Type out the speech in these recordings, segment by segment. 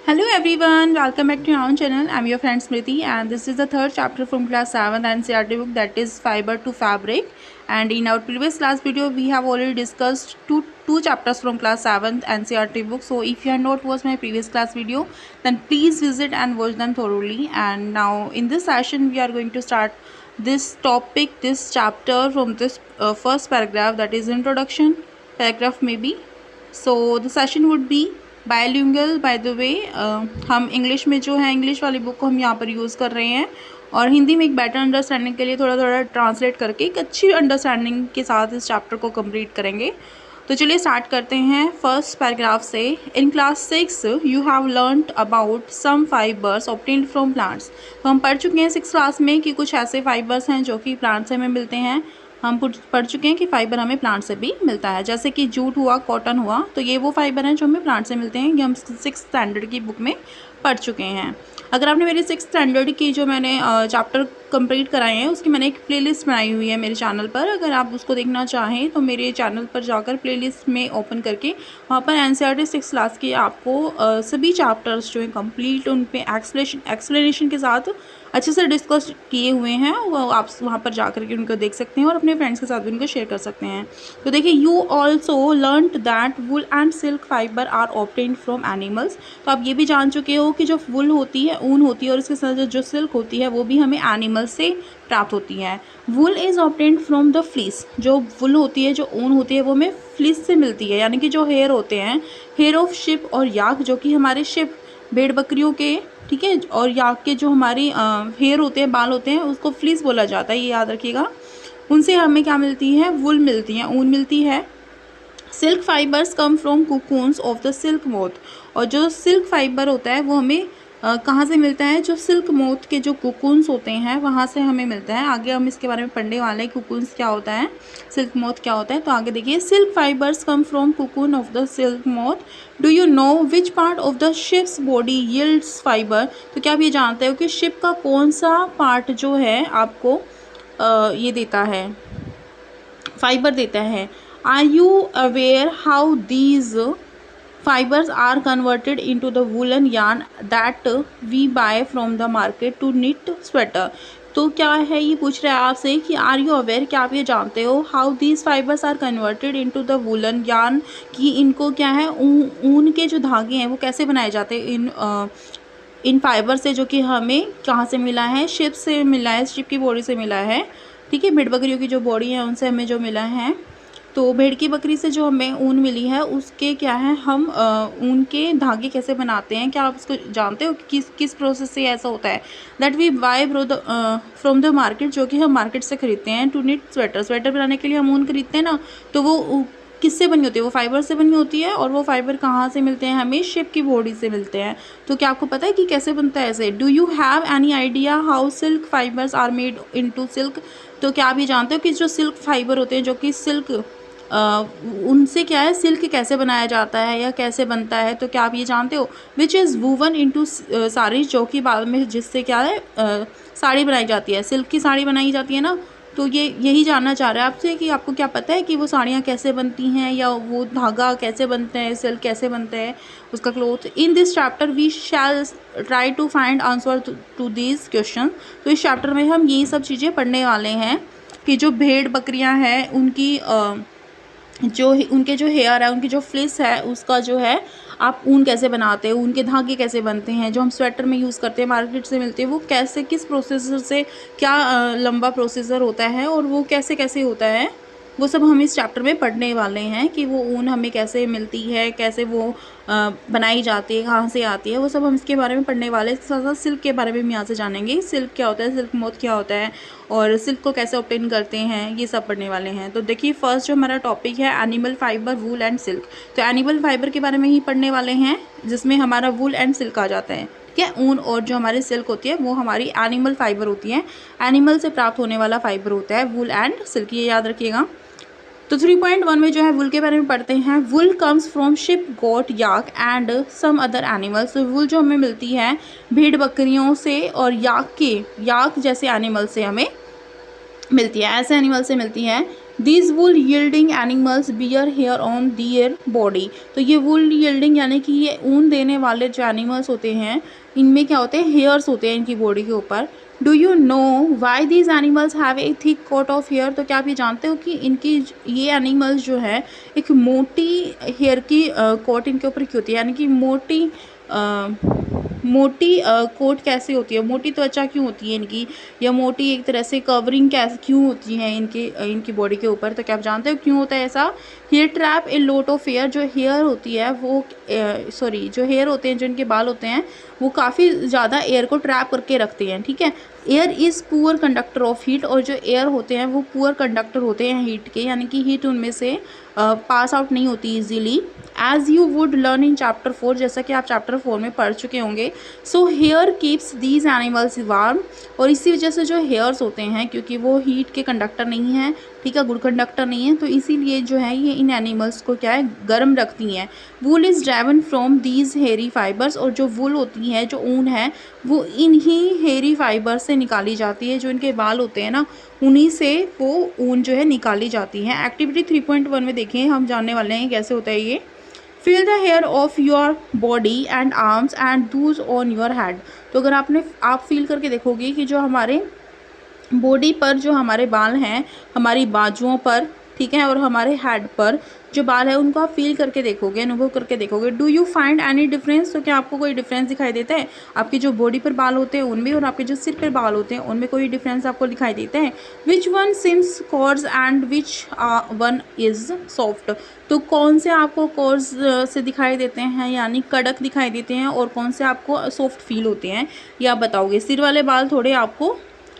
Hello everyone, welcome back to our channel. I'm your friend Smriti and this is the third chapter from class 7 NCERT book, that is Fiber to Fabric. And in our previous class video we have already discussed two chapters from class 7 NCERT book. So if you have not watched my previous class video, then please visit and watch them thoroughly. And now in this session we are going to start this topic, this chapter from this first paragraph, that is introduction paragraph maybe. So the session would be bilingual. By the way हम English में जो है English वाली book को हम यहाँ पर use कर रहे हैं और हिंदी में एक बेटर अंडरस्टैंडिंग के लिए थोड़ा थोड़ा ट्रांसलेट करके एक अच्छी अंडरस्टैंडिंग के साथ इस चैप्टर को कंप्लीट करेंगे. तो चलिए स्टार्ट करते हैं फर्स्ट पैराग्राफ से. In class 6 you have learned about some fibres obtained from plants. तो हम पढ़ चुके हैं 6th क्लास में कि कुछ ऐसे फाइबर्स हैं जो कि प्लांट से हमें मिलते हैं. हम पढ़ चुके हैं कि फ़ाइबर हमें प्लांट से भी मिलता है, जैसे कि जूट हुआ, कॉटन हुआ. तो ये वो फाइबर हैं जो हमें प्लांट से मिलते हैं. ये हम 6th स्टैंडर्ड की बुक में पढ़ चुके हैं. अगर आपने मेरी 6th स्टैंडर्ड की जो मैंने चैप्टर कंप्लीट कराए हैं उसकी मैंने एक प्लेलिस्ट बनाई हुई है मेरे चैनल पर. अगर आप उसको देखना चाहें तो मेरे चैनल पर जाकर प्लेलिस्ट में ओपन करके वहाँ पर NCERT 6th क्लास के आपको सभी चैप्टर्स जो हैं कंप्लीट उन पे एक्सप्लेनेशन के साथ अच्छे से डिस्कस किए हुए हैं. वो आप वहाँ पर जा कर के उनको देख सकते हैं और अपने फ्रेंड्स के साथ भी उनको शेयर कर सकते हैं. तो देखिए, you also learned that wool and silk fibre are obtained from animals. तो आप ये भी जान चुके हो कि जो वुल होती है, ऊन होती है, और इसके साथ जो सिल्क होती है वो भी हमें एनिमल से प्राप्त होती है. Wool is obtained from the fleece. जो वुल होती है, जो ऊन होती है, वो हमें फ्लीस से मिलती है, यानी कि जो हेयर होते हैं, हेयर ऑफ शिप और याक, जो कि हमारे शिप भेड़ बकरियों के, ठीक है, और याक के जो हमारी हेयर होते हैं, बाल होते हैं, उसको फ्लीस बोला जाता है, ये याद रखिएगा. उनसे हमें क्या मिलती है? वुल मिलती है, ऊन मिलती है. Silk fibres come from cocoons of the silk moth. और जो सिल्क फाइबर होता है वो हमें कहाँ से मिलता है? जो सिल्क मोथ के जो कुकून्स होते हैं वहाँ से हमें मिलता है. आगे हम इसके बारे में पढ़ने वाले हैं, कुकून्स क्या होता है, सिल्क मोथ क्या होता है. तो आगे देखिए, silk fibres come from cocoon of the silk moth. Do you know which part of the ships body yields fibre. तो क्या आप ये जानते हो कि शिप का कौन सा पार्ट जो है आपको ये देता है, फाइबर देता है. Are you aware how these fibers are converted into the woolen yarn that we buy from the market to knit sweater. तो क्या है, ये पूछ रहा है आपसे कि आर यू अवेयर, क्या आप ये जानते हो, how these fibres are converted into the woollen yarn, कि इनको क्या है, ऊन के जो धागे हैं वो कैसे बनाए जाते हैं इन फाइबर से, जो कि हमें कहाँ से मिला है? शिप से मिला है, शिप की बॉडी से मिला है. ठीक है, भेड़ बकरियों की जो बॉडी है उनसे हमें जो मिला है. तो भेड़ की बकरी से जो हमें ऊन मिली है उसके क्या है, हम ऊन के धागे कैसे बनाते हैं, क्या आप इसको जानते हो कि किस प्रोसेस से ऐसा होता है? That we buy from the market, जो कि हम मार्केट से खरीदते हैं. टू निट स्वेटर, स्वेटर बनाने के लिए हम ऊन खरीदते हैं ना, तो वो किससे बनी होती है? वो फाइबर से बनी होती है. और वो फाइबर कहाँ से मिलते हैं? हमें शिप की बॉडी से मिलते हैं. तो क्या आपको पता है कि कैसे बनता है ऐसे? Do you have any idea how silk fibres are made into silk. तो क्या आप ये जानते हो कि जो सिल्क फाइबर होते हैं, जो कि सिल्क उनसे क्या है, सिल्क कैसे बनाया जाता है या कैसे बनता है? तो क्या आप ये जानते हो? Which is woven into sari, जो कि बाद में जिससे क्या है साड़ी बनाई जाती है, सिल्क की साड़ी बनाई जाती है ना. तो ये यही जानना चाह रहा है आपसे कि आपको क्या पता है कि वो साड़ियाँ कैसे बनती हैं, या वो धागा कैसे बनते हैं, सिल्क कैसे बनते हैं, उसका cloth. In this chapter we shall try to find answer to this question. तो इस चैप्टर में हम यही सब चीज़ें पढ़ने वाले हैं कि जो भेड़ बकरियाँ हैं उनकी जो उनके जो हेयर है, उनकी जो फ्लिस है, उसका जो है आप ऊन कैसे बनाते हैं, उनके धागे कैसे बनते हैं, जो हम स्वेटर में यूज़ करते हैं, मार्केट से मिलते हैं, वो कैसे, किस प्रोसेसर से, क्या लंबा प्रोसेसर होता है और वो कैसे कैसे होता है, वो सब हम इस चैप्टर में पढ़ने वाले हैं. कि वो ऊन हमें कैसे मिलती है, कैसे वो बनाई जाती है, कहाँ से आती है, वो सब हम इसके बारे में पढ़ने वाले हैं. इसके साथ साथ सिल्क के बारे में हम यहाँ से जानेंगे, सिल्क क्या होता है, सिल्क मोथ क्या होता है, और सिल्क को कैसे ऑब्टेन करते हैं, ये सब पढ़ने वाले हैं. तो देखिए, फर्स्ट जो हमारा टॉपिक है animal fibre, wool and silk. तो एनिमल फाइबर के बारे में ही पढ़ने वाले हैं, जिसमें हमारा वूल एंड सिल्क आ जाता है. ठीक है, ऊन और जो हमारी सिल्क होती है वो हमारी एनिमल फाइबर होती है. एनिमल से प्राप्त होने वाला फाइबर होता है वूल एंड सिल्क, ये याद रखिएगा. तो 3.1 में जो है वुल के बारे में पढ़ते हैं. Wool comes from sheep, goat, yak and some other animals. तो वुल जो हमें मिलती है भेड़ बकरियों से और याक जैसे एनिमल से हमें मिलती है, ऐसे एनिमल से मिलती है these wool yielding animals bear hair on their body. तो ये वुल यील्डिंग यानी कि ये ऊन देने वाले जो एनिमल्स होते हैं इनमें क्या होते हैं, हेयर्स होते हैं इनकी बॉडी के ऊपर। Do you know why these animals have a thick coat of hair. तो क्या आप ये जानते हो कि इनकी ये एनिमल्स जो है एक मोटी हेयर की कोट इनके ऊपर क्यों होती है, यानी कि मोटी कोट कैसे होती है, मोटी त्वचा क्यों होती है इनकी, या मोटी एक तरह से कवरिंग कैसे क्यों होती है इनकी बॉडी के ऊपर। तो क्या आप जानते हो क्यों होता है ऐसा। Hair trap a lot of hair. जो हेयर होती है वो जो हेयर होते हैं, जो इनके बाल होते हैं वो काफ़ी ज़्यादा एयर को ट्रैप करके रखते हैं, ठीक है। Air is poor conductor of heat. और जो एयर होते हैं वो पुअर कंडक्टर होते हैं हीट के, यानी कि हीट उनमें से पास आउट नहीं होती easily. As you would learn in chapter 4, जैसा कि आप चैप्टर 4 में पढ़ चुके होंगे। So here keeps these animals warm. और इसी वजह से जो हेयर्स होते हैं, क्योंकि वो हीट के कंडक्टर नहीं हैं, ठीक है, गुड कंडक्टर नहीं है, तो इसीलिए जो है ये इन एनिमल्स को क्या है, गर्म रखती हैं। Wool is driven from these hairy fibres. और जो वूल होती है, जो ऊन है, वो इन्हीं हेयरी फाइबर से निकाली जाती है। जो इनके बाल होते हैं ना, उन्हीं से वो ऊन जो है निकाली जाती है। एक्टिविटी 3.1 में देखें, हम जानने वाले हैं कैसे होता है ये। Feel the hair of your body and arms and those on your head. तो अगर आप फील करके देखोगे कि जो हमारे बॉडी पर जो हमारे बाल हैं, हमारी बाजुओं पर, ठीक है, और हमारे हेड पर जो बाल है उनको आप फील करके देखोगे, अनुभव करके देखोगे। Do you find any difference. तो क्या आपको कोई डिफरेंस दिखाई देता है आपकी जो बॉडी पर बाल होते हैं उनमें, और आपके जो सिर पर बाल होते हैं उनमें कोई डिफरेंस आपको दिखाई देता है। Which one seems coarse and which one is soft. तो कौन से आपको कॉर्ड्स से दिखाई देते हैं, यानी कड़क दिखाई देते हैं, और कौन से आपको सॉफ्ट फील होते हैं, ये आप बताओगे। सिर वाले बाल थोड़े आपको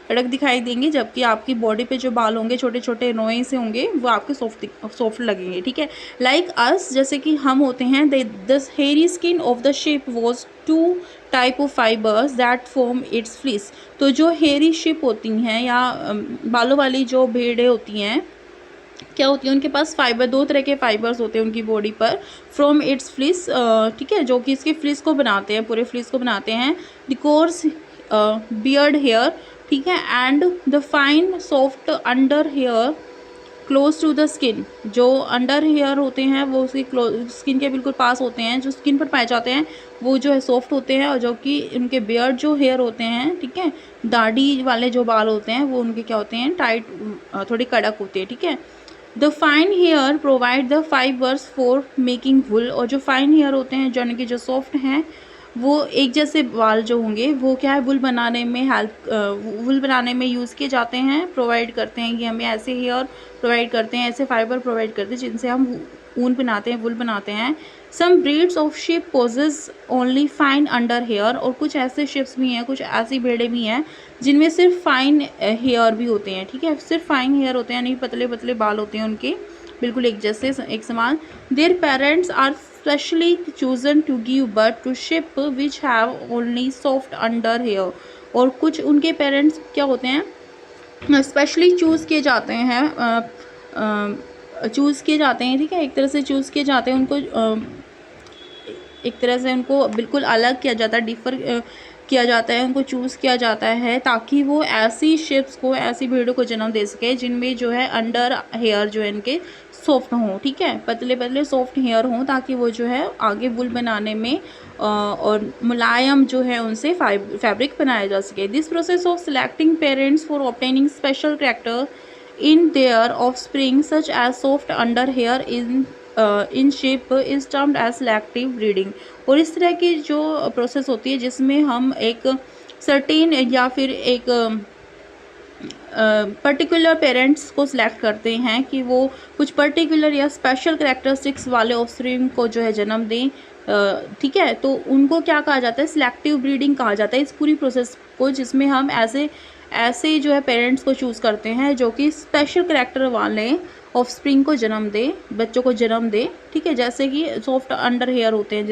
कड़क दिखाई देंगे, जबकि आपकी बॉडी पे जो बाल होंगे छोटे छोटे रोए से होंगे वो आपके सॉफ्ट लगेंगे, ठीक है। लाइक अस, जैसे कि हम होते हैं। The hairy skin of the ship was 2 type of fibres that form it's fleece. तो जो हेयरी शिप होती हैं या बालों वाली जो भेड़ें होती हैं, क्या होती है, उनके पास फाइबर, 2 तरह के फाइबर्स होते हैं उनकी बॉडी पर। फ्रॉम इट्स फ्लीस, ठीक है, जो कि इसके फ्लीस को बनाते हैं, पूरे फ्लीस को बनाते हैं। द कोर्स बियर्ड हेयर, ठीक है, and the fine soft under hair close to the skin. जो अंडर हेयर होते हैं वो उसकी स्किन के बिल्कुल पास होते हैं, जो स्किन पर पाए जाते हैं वो जो है सॉफ्ट होते हैं, और जो कि उनके बियर्ड जो हेयर होते हैं, ठीक है, दाढ़ी वाले जो बाल होते हैं वो उनके क्या होते हैं, टाइट, थोड़ी कड़क होते हैं, ठीक है। The fine hair provide the fibres for making wool. और जो फाइन हेयर होते हैं, जो कि जो सॉफ्ट हैं, वो एक जैसे बाल जो होंगे वो क्या है, वुल बनाने में यूज़ किए जाते हैं, प्रोवाइड करते हैं, कि हमें ऐसे हेयर प्रोवाइड करते हैं, ऐसे फाइबर प्रोवाइड करते हैं जिनसे हम ऊन बनाते हैं, वुल बनाते हैं। Some breeds of sheep possess only fine under hair. और कुछ ऐसे शिप्स भी हैं, कुछ ऐसी भेड़ें भी हैं जिनमें सिर्फ फाइन हेयर भी होते हैं, ठीक है, सिर्फ फाइन हेयर होते हैं, यानी पतले पतले बाल होते हैं उनके, बिल्कुल एक जैसे, एक समान। Their parents are specially chosen to give birth to sheep which have only soft under hair। और कुछ उनके पेरेंट्स क्या होते हैं, स्पेशली चूज़ किए जाते हैं, ठीक है, एक तरह से चूज़ किए जाते हैं उनको, एक तरह से उनको बिल्कुल अलग किया जाता है, डिफ़र किया जाता है, उनको चूज़ किया जाता है, ताकि वो ऐसी शिप्स को, ऐसी भेड़ों को जन्म दे सके जिनमें जो है अंडर हेयर जो है इनके सॉफ्ट हों, ठीक है, पतले पतले सॉफ्ट हेयर हों, ताकि वो जो है आगे वुल बनाने में और मुलायम जो है उनसे फैब्रिक बनाया जा सके। This process of selecting parents for obtaining special character in their offspring such as soft under hair in shape is termed as selective breeding। और इस तरह की जो प्रोसेस होती है जिसमें हम एक सर्टेन या फिर एक पर्टिकुलर पेरेंट्स को सिलेक्ट करते हैं कि वो कुछ पर्टिकुलर या स्पेशल करैक्टरिस्टिक्स वाले ऑफस्प्रिंग को जो है जन्म दें, ठीक है, तो उनको क्या कहा जाता है, सिलेक्टिव ब्रीडिंग कहा जाता है इस पूरी प्रोसेस को, जिसमें हम ऐसे जो है पेरेंट्स को चूज़ करते हैं जो कि स्पेशल करैक्टर वाले ऑफस्प्रिंग को जन्म दे, बच्चों को जन्म दे, ठीक है, जैसे कि सॉफ्ट अंडर हेयर होते हैं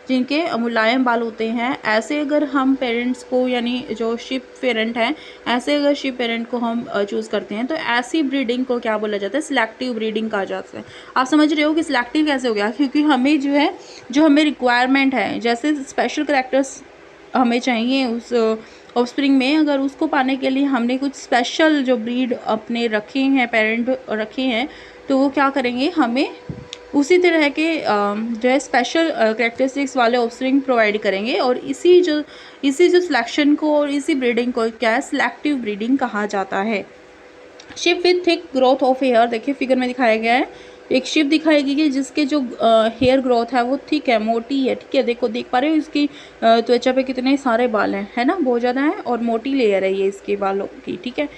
जिनके मुलायम बाल होते हैं। ऐसे अगर हम पेरेंट्स को, यानी जो शिप पेरेंट हैं, ऐसे अगर शिप पेरेंट को हम चूज़ करते हैं तो ऐसी ब्रीडिंग को क्या बोला जाता है, सिलेक्टिव ब्रीडिंग कहा जाता है। आप समझ रहे हो कि सिलेक्टिव कैसे हो गया, क्योंकि हमें जो हमें रिक्वायरमेंट है, जैसे स्पेशल करैक्टर्स हमें चाहिए उस ऑफस्प्रिंग में, अगर उसको पाने के लिए हमने कुछ स्पेशल जो ब्रीड अपने रखे हैं, पेरेंट रखे हैं, तो वो क्या करेंगे, हमें उसी तरह के जो है स्पेशल कैरेक्टरिस्टिक्स वाले ऑफस्प्रिंग प्रोवाइड करेंगे। और इसी जो सिलेक्शन को और इसी ब्रीडिंग को क्या है, सिलेक्टिव ब्रीडिंग कहा जाता है। Sheep with thick growth of hair, देखिए फिगर में दिखाया गया है, एक शिप दिखाई गई है जिसके जो हेयर ग्रोथ है वो थिक है, मोटी है, ठीक है। देखो देख पा रहे हो इसकी त्वचा पे कितने सारे बाल हैं, है ना, बहुत ज़्यादा है, और मोटी लेयर है ये इसके बालों की, ठीक है।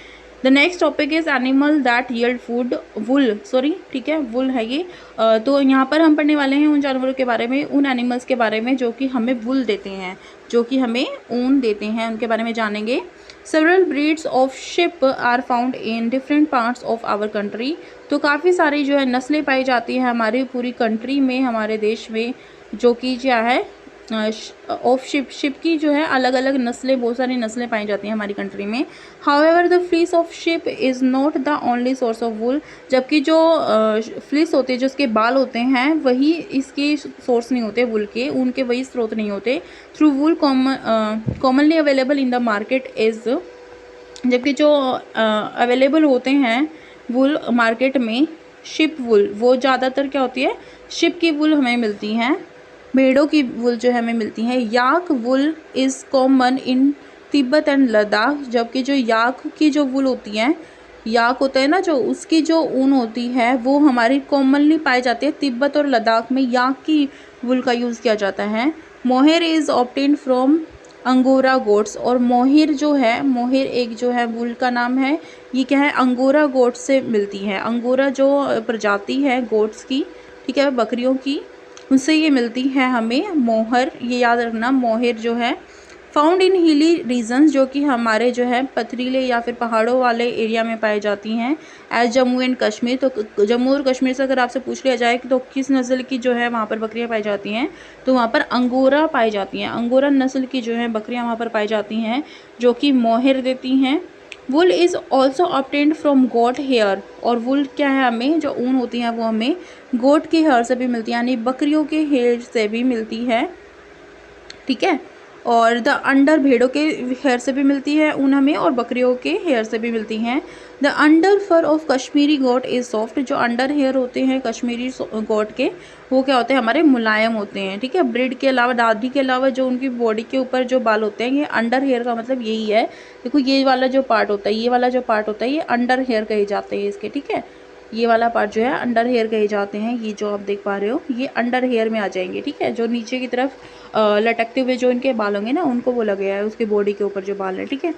The next topic is animal that yield food, wool, sorry, ठीक है, वुल है ये। तो यहाँ पर हम पढ़ने वाले हैं उन जानवरों के बारे में, उन एनिमल्स के बारे में जो कि हमें वुल देते हैं, जो कि हमें ऊन देते हैं, उनके बारे में जानेंगे। Several breeds of sheep are found in different parts of our country। तो काफ़ी सारी जो है नस्लें पाई जाती हैं हमारी पूरी कंट्री में, हमारे देश में, जो कि क्या है ऑफ शिप की जो है अलग अलग नस्लें, बहुत सारी नस्लें पाई जाती हैं हमारी कंट्री में। However the fleece of sheep is not the only source of wool, जबकि जो फ्लीस होते हैं, जो उसके बाल होते हैं, वही इसके सोर्स नहीं होते वुल के, उनके वही स्रोत नहीं होते। Though wool commonly available in the market is, जबकि जो अवेलेबल होते हैं वुल मार्केट में, शिप वुल, वो ज़्यादातर क्या होती है, शिप की वुल हमें मिलती हैं, भेड़ों की वुल जो है हमें मिलती है। Yak wool is common in Tibet and Ladakh, जबकि जो याक की जो वुल होती है, याक होता है ना जो, उसकी जो ऊन होती है वो हमारी कॉमनली पाई जाती है तिब्बत और लद्दाख में, याक की वुल का यूज़ किया जाता है। Mohair is obtained from angora goats, और मोहिर जो है, मोहिर एक जो है वुल का नाम है, ये क्या है, अंगोरा गोट से मिलती है। अंगोरा जो प्रजाति है गोट्स की, ठीक है, बकरियों की, उनसे ये मिलती है हमें मोहर, ये याद रखना, मोहिर जो है। फाउंड इन हिली रीजन्स, जो कि हमारे जो है पथरीले या फिर पहाड़ों वाले एरिया में पाई जाती हैं, एज जम्मू एंड कश्मीर। तो जम्मू और कश्मीर से अगर आपसे पूछ लिया जाए कि तो किस नस्ल की जो है वहाँ पर बकरियाँ पाई जाती हैं, तो वहाँ पर अंगोरा पाई जाती हैं, अंगोरा नस्ल की जो है बकरियाँ वहाँ पर पाई जाती हैं, जो कि मोहर देती हैं। Wool is also obtained from goat hair, और वुल क्या है, हमें जो ऊन होती है वो हमें गोट के हेयर से भी मिलती है, यानी बकरियों के हेयर से भी मिलती है, ठीक है। और द अंडर, भेड़ों के हेयर से भी मिलती है ऊन हमें, और बकरियों के हेयर से भी मिलती हैं। The under fur of Kashmiri goat is soft, जो अंडर हेयर होते हैं कश्मीरी गोट के, वो क्या होते हैं, हमारे मुलायम होते हैं, ठीक है। ब्रीड के अलावा, दादी के अलावा जो उनकी बॉडी के ऊपर जो बाल होते हैं, ये अंडर हेयर का मतलब यही है। देखो ये वाला जो पार्ट होता है, ये वाला जो पार्ट होता है, ये अंडर हेयर कहे जाते हैं इसके, ठीक है। ये वाला पार्ट जो है अंडर हेयर कहे जाते हैं, ये जो आप देख पा रहे हो ये अंडर हेयर में आ जाएंगे, ठीक है। जो नीचे की तरफ लटकते हुए जो इनके बाल होंगे ना, उनको बोला गया है, उसके बॉडी के ऊपर जो बाल है, ठीक है।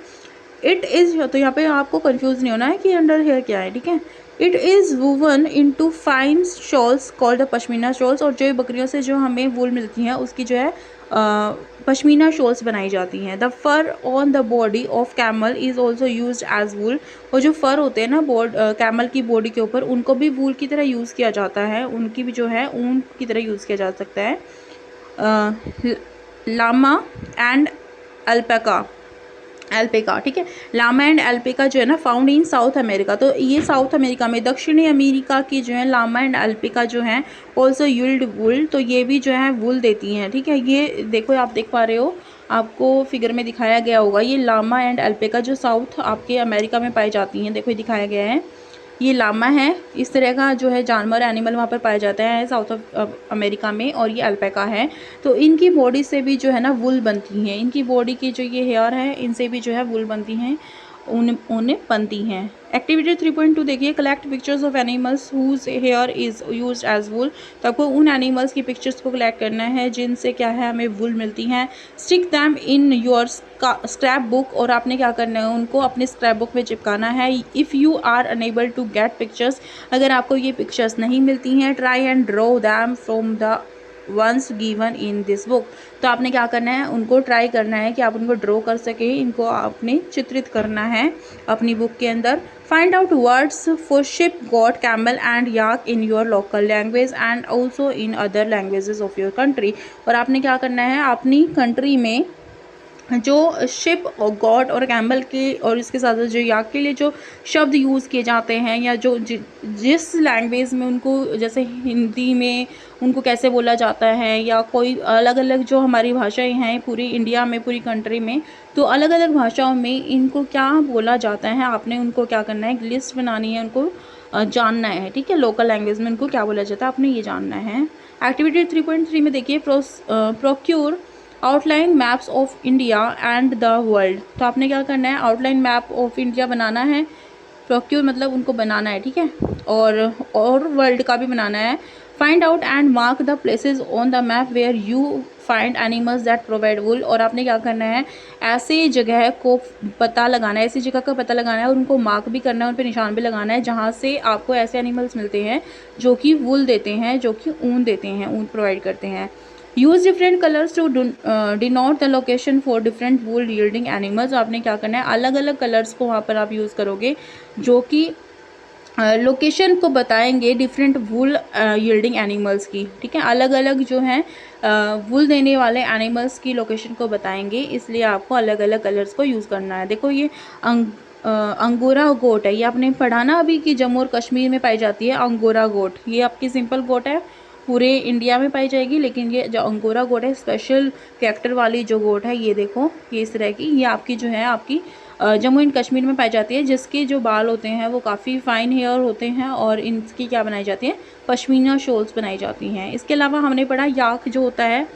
इट इज़, तो यहाँ पे आपको कंफ्यूज नहीं होना है कि अंडर हेयर क्या है, ठीक है। It is woven into fine shawls called the pashmina shawls, और जो बकरियों से जो हमें वूल मिलती है उसकी जो है पश्मीना शॉल्स बनाई जाती हैं। The fur on the body of camel is also use as wool, और जो फर होते हैं ना कैमल की बॉडी के ऊपर, उनको भी वूल की तरह यूज़ किया जाता है, उनकी भी जो है ऊन की तरह यूज़ किया जा सकता है। लामा एंड अल्पैका, ठीक है, लामा एंड अल्पैका जो है ना फाउंड इन साउथ अमेरिका, तो ये साउथ अमेरिका में, दक्षिणी अमेरिका की जो है लामा एंड अल्पैका जो हैं ऑल्सो यील्ड वुल, तो ये भी जो है वुल देती हैं, ठीक है। ये देखो आप देख पा रहे हो, आपको फिगर में दिखाया गया होगा, ये लामा एंड अल्पैका जो साउथ आपके अमेरिका में पाई जाती हैं, देखो ये दिखाया गया है, ये लामा है, इस तरह का जो है जानवर, एनिमल वहाँ पर पाया जाता है साउथ अमेरिका में, और ये अल्पैका है। तो इनकी बॉडी से भी जो है ना वुल बनती हैं, इनकी बॉडी की जो ये हेयर है इनसे भी जो है वुल बनती हैं, ऊन बनती हैं। एक्टिविटी 3.2 देखिए, collect pictures of animals whose hair is used as wool, तो आपको उन एनिमल्स की पिक्चर्स को कलेक्ट करना है जिनसे क्या है हमें वुल मिलती हैं। Stick them in your scrap book, और आपने क्या करना है, उनको अपने स्क्रैप बुक में चिपकाना है। If you are unable to get pictures, अगर आपको ये पिक्चर्स नहीं मिलती हैं, try and draw them from the ones given in this book, तो आपने क्या करना है, उनको ट्राई करना है कि आप उनको ड्रॉ कर सकें, इनको आपने चित्रित करना है अपनी बुक के अंदर। Find out words for ship, got, camel and yak in your local language and also in other languages of your country, और आपने क्या करना है, अपनी कंट्री में जो शिप और गॉड और कैम्बल के और इसके साथ जो याक के लिए जो शब्द यूज़ किए जाते हैं, या जो जिस लैंग्वेज में उनको, जैसे हिंदी में उनको कैसे बोला जाता है, या कोई अलग अलग जो हमारी भाषाएं हैं पूरी इंडिया में, पूरी कंट्री में, तो अलग अलग भाषाओं में इनको क्या बोला जाता है, आपने उनको क्या करना है, एक लिस्ट बनानी है, उनको जानना है, ठीक है। लोकल लैंग्वेज में उनको क्या बोला जाता है, आपने ये जानना है। एक्टिविटी 3.3 में देखिए, procure outline maps of India and the world. तो आपने क्या करना है, आउटलाइन मैप ऑफ इंडिया बनाना है, प्रोक्योर मतलब उनको बनाना है, ठीक है, और वर्ल्ड का भी बनाना है। Find out and mark the places on the map where you find animals that provide wool. और आपने क्या करना है, ऐसी जगह को पता लगाना है, ऐसी जगह का पता लगाना है और उनको मार्क भी करना है, उन पर निशान भी लगाना है जहाँ से आपको ऐसे एनिमल्स मिलते हैं जो कि वुल देते हैं, जो कि ऊन देते हैं, ऊन प्रोवाइड करते हैं। Use different colours to denote the location for different wool yielding animals. आपने क्या करना है, अलग अलग कलर्स को वहाँ पर आप यूज़ करोगे जो कि लोकेशन को बताएंगे डिफरेंट वूल यील्डिंग एनिमल्स की, ठीक है। अलग अलग जो हैं वूल देने वाले एनिमल्स की लोकेशन को बताएंगे, इसलिए आपको अलग अलग कलर्स को यूज़ करना है। देखो ये अंगोरा गोट है, ये आपने पढ़ा ना अभी कि जम्मू और कश्मीर में पाई जाती है अंगोरा गोट। ये आपकी सिंपल गोट है, पूरे इंडिया में पाई जाएगी, लेकिन ये जो अंगोरा गोट है, स्पेशल कैरेक्टर वाली जो गोट है, ये देखो ये इस तरह की, ये आपकी जो है आपकी जम्मू एंड कश्मीर में पाई जाती है, जिसके जो बाल होते हैं वो काफ़ी फाइन हेयर होते हैं और इनकी क्या बनाई जाती है, पश्मीना शॉल्स बनाई जाती हैं। इसके अलावा हमने पढ़ा याक जो होता है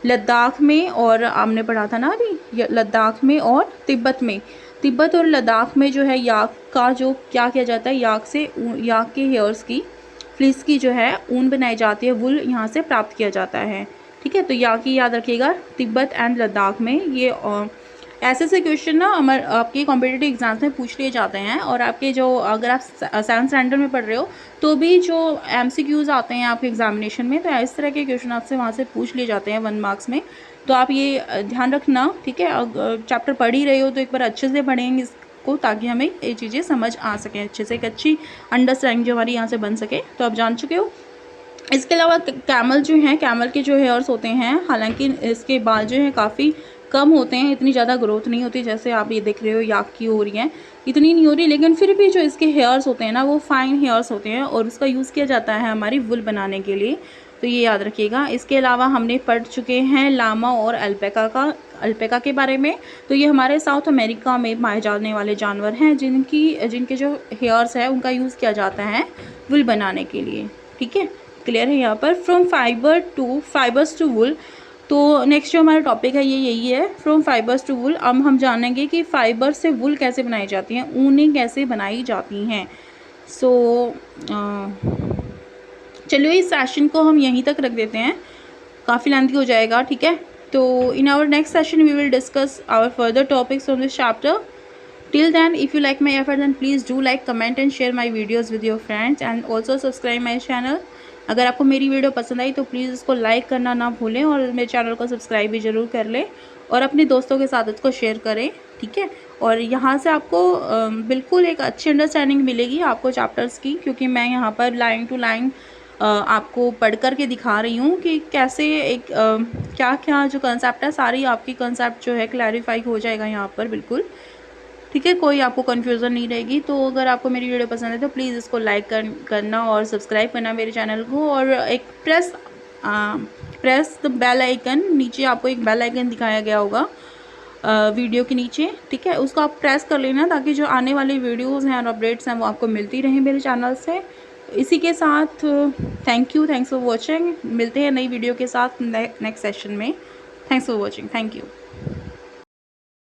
लद्दाख में, और हमने पढ़ा था ना अभी लद्दाख में और तिब्बत में। तिब्बत और लद्दाख में जो है याक का जो क्या किया जाता है, याक के हेयर्स की, फ्लीस की जो है ऊन बनाई जाती है, वुल यहाँ से प्राप्त किया जाता है, ठीक है। तो याक की याद रखिएगा, तिब्बत एंड लद्दाख में। ये ऐसे क्वेश्चन ना आपके कॉम्पिटिटिव एग्जाम्स में पूछ लिए जाते हैं, और आपके जो अगर आप 7th स्टैंडर्ड में पढ़ रहे हो तो भी जो MCQs आते हैं आपके एग्जामिनेशन में, तो इस तरह के क्वेश्चन आपसे वहाँ से पूछ लिए जाते हैं 1 मार्क्स में। तो आप ये ध्यान रखना, ठीक है। चैप्टर पढ़ ही रहे हो तो एक बार अच्छे से पढ़ेंगे इसको, ताकि हमें ये चीज़ें समझ आ सकें अच्छे से, एक अच्छी अंडरस्टैंडिंग जो हमारी यहाँ से बन सके। तो आप जान चुके हो। इसके अलावा कैमल जो हैं, कैमल के जो हेयर्स होते हैं, हालांकि इसके बाल जो हैं काफ़ी कम होते हैं, इतनी ज़्यादा ग्रोथ नहीं होती, जैसे आप ये देख रहे हो याक की हो रही हैं, इतनी नहीं हो रही, लेकिन फिर भी जो इसके हेयर्स होते हैं ना वो फाइन हेयर्स होते हैं, और उसका यूज़ किया जाता है हमारी वुल बनाने के लिए, तो ये याद रखिएगा। इसके अलावा हमने पढ़ चुके हैं लामा और अल्पैका के बारे में। तो ये हमारे साउथ अमेरिका में पाए जाने वाले जानवर हैं, जिनके जो हेयर्स है उनका यूज़ किया जाता है वुल बनाने के लिए, ठीक है। क्लियर है यहाँ पर। फ्रॉम फाइबर्स टू वुल, तो नेक्स्ट जो हमारा टॉपिक है ये यही है, फ्रॉम फाइबर्स टू वुल। अब हम जानेंगे कि फाइबर से वुल कैसे बनाई जाती हैं, ऊनें कैसे बनाई जाती हैं। चलिए इस सेशन को हम यहीं तक रख देते हैं, काफ़ी लेंथी हो जाएगा, ठीक है। तो in our next session we will discuss our further topics from this chapter. Till then, if you like my effort, then please do like, comment and share my videos with your friends and also subscribe my channel. अगर आपको मेरी video पसंद आई तो please इसको like करना ना भूलें, और मेरे चैनल को सब्सक्राइब भी ज़रूर कर लें, और अपने दोस्तों के साथ इसको शेयर करें, ठीक है। और यहाँ से आपको बिल्कुल एक अच्छी अंडरस्टैंडिंग मिलेगी आपको चैप्टर्स की, क्योंकि मैं यहाँ पर लाइन टू लाइन आपको पढ़ कर के दिखा रही हूँ कि कैसे एक क्या क्या जो कंसेप्ट है, सारी आपकी कंसेप्ट जो है क्लैरिफाई हो जाएगा यहाँ पर बिल्कुल, ठीक है। कोई आपको कन्फ्यूज़न नहीं रहेगी। तो अगर आपको मेरी वीडियो पसंद है तो प्लीज़ इसको लाइक करना और सब्सक्राइब करना मेरे चैनल को, और एक प्रेस द बेल आइकन, नीचे आपको एक बेल आइकन दिखाया गया होगा वीडियो के नीचे, ठीक है, उसको आप प्रेस कर लेना, ताकि जो आने वाली वीडियोज़ हैं और अपडेट्स हैं वो आपको मिलती रहें मेरे चैनल से। इसी के साथ थैंक्स फॉर वॉचिंग। मिलते हैं नई वीडियो के साथ नेक्स्ट सेशन में। Thanks for watching, thank you.